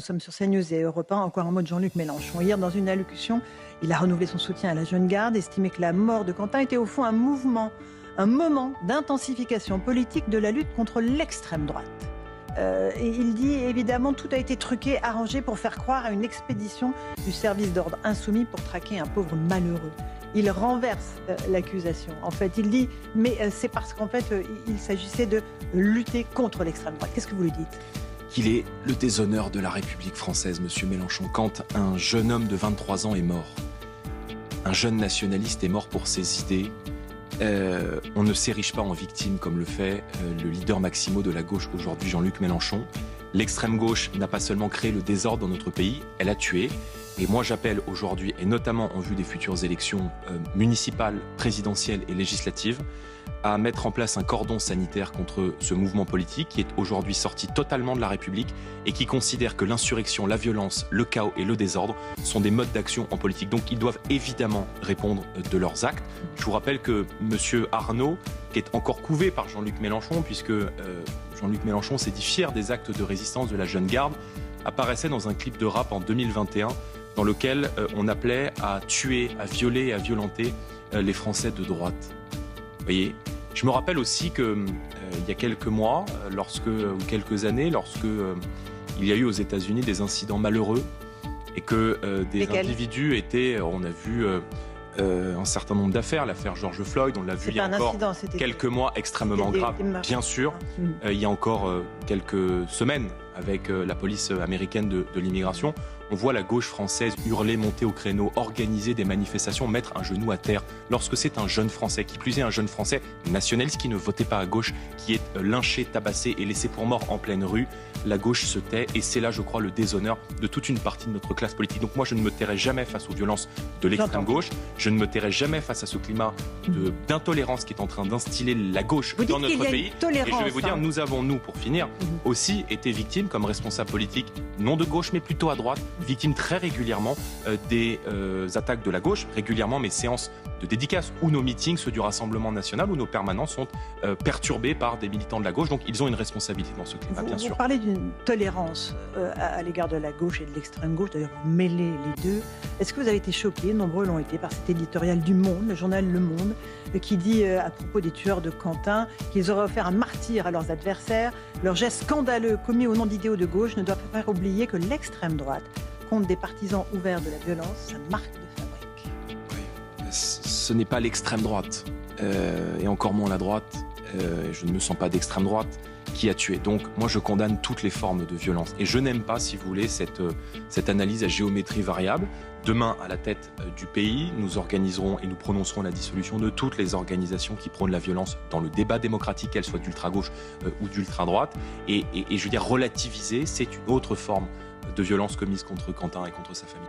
Nous sommes sur CNews et Europe 1. Encore un mot de Jean-Luc Mélenchon. Hier, dans une allocution, il a renouvelé son soutien à la jeune garde, estimé que la mort de Quentin était au fond un moment d'intensification politique de la lutte contre l'extrême droite. Et il dit évidemment tout a été truqué, arrangé pour faire croire à une expédition du service d'ordre insoumis pour traquer un pauvre malheureux. Il renverse l'accusation. En fait, il dit mais c'est parce qu'en fait il s'agissait de lutter contre l'extrême droite. Qu'est-ce que vous lui dites ? Qu'il est le déshonneur de la République française, monsieur Mélenchon, quand un jeune homme de 23 ans est mort. Un jeune nationaliste est mort pour ses idées. On ne s'érige pas en victime comme le fait le leader maximo de la gauche aujourd'hui, Jean-Luc Mélenchon. L'extrême gauche n'a pas seulement créé le désordre dans notre pays, elle a tué. Et moi j'appelle aujourd'hui, et notamment en vue des futures élections municipales, présidentielles et législatives, à mettre en place un cordon sanitaire contre ce mouvement politique qui est aujourd'hui sorti totalement de la République et qui considère que l'insurrection, la violence, le chaos et le désordre sont des modes d'action en politique. Donc ils doivent évidemment répondre de leurs actes. Je vous rappelle que M. Arnaud, qui est encore couvé par Jean-Luc Mélenchon, puisque Jean-Luc Mélenchon s'est dit fier des actes de résistance de la jeune garde, apparaissait dans un clip de rap en 2021 dans lequel on appelait à tuer, à violer et à violenter les Français de droite. Vous voyez, je me rappelle aussi qu'il y a quelques mois, ou quelques années, lorsque il y a eu aux États-Unis des incidents malheureux et que des individus étaient, on a vu un certain nombre d'affaires, l'affaire George Floyd, on l'a vu il y a encore quelques mois, extrêmement grave, bien sûr. Il y a encore quelques semaines avec la police américaine de l'immigration. On voit la gauche française hurler, monter au créneau, organiser des manifestations, mettre un genou à terre. Lorsque c'est un jeune Français, qui plus est un jeune Français nationaliste qui ne votait pas à gauche, qui est lynché, tabassé et laissé pour mort en pleine rue, la gauche se tait. Et c'est là, je crois, le déshonneur de toute une partie de notre classe politique. Donc moi, je ne me tairai jamais face aux violences de l'extrême gauche. Je ne me tairai jamais face à ce climat d'intolérance qui est en train d'instiller la gauche dans notre pays. Et je vais vous dire, nous avons, pour finir, aussi été victimes, comme responsables politiques, non de gauche, mais plutôt à droite, victimes très régulièrement des attaques de la gauche, régulièrement mes séances de dédicaces ou nos meetings, ceux du Rassemblement National ou nos permanences sont perturbés par des militants de la gauche, donc ils ont une responsabilité dans ce climat, bien sûr. Vous parlez d'une tolérance à l'égard de la gauche et de l'extrême gauche, d'ailleurs vous mêlez les deux. Est-ce que vous avez été choqués, nombreux l'ont été, par cet éditorial du Monde, le journal Le Monde, qui dit à propos des tueurs de Quentin qu'ils auraient offert un martyr à leurs adversaires. Leurs gestes scandaleux commis au nom d'idéaux de gauche ne doivent pas faire oublier que l'extrême droite compte des partisans ouverts de la violence, sa marque de fabrique. Oui, ce n'est pas l'extrême droite, et encore moins la droite, je ne me sens pas d'extrême droite, qui a tué. Donc moi je condamne toutes les formes de violence. Et je n'aime pas, si vous voulez, cette analyse à géométrie variable. Demain, à la tête du pays, nous organiserons et nous prononcerons la dissolution de toutes les organisations qui prônent la violence dans le débat démocratique, qu'elles soient d'ultra-gauche ou d'ultra-droite. Et je veux dire, relativiser, c'est une autre forme de violence commise contre Quentin et contre sa famille.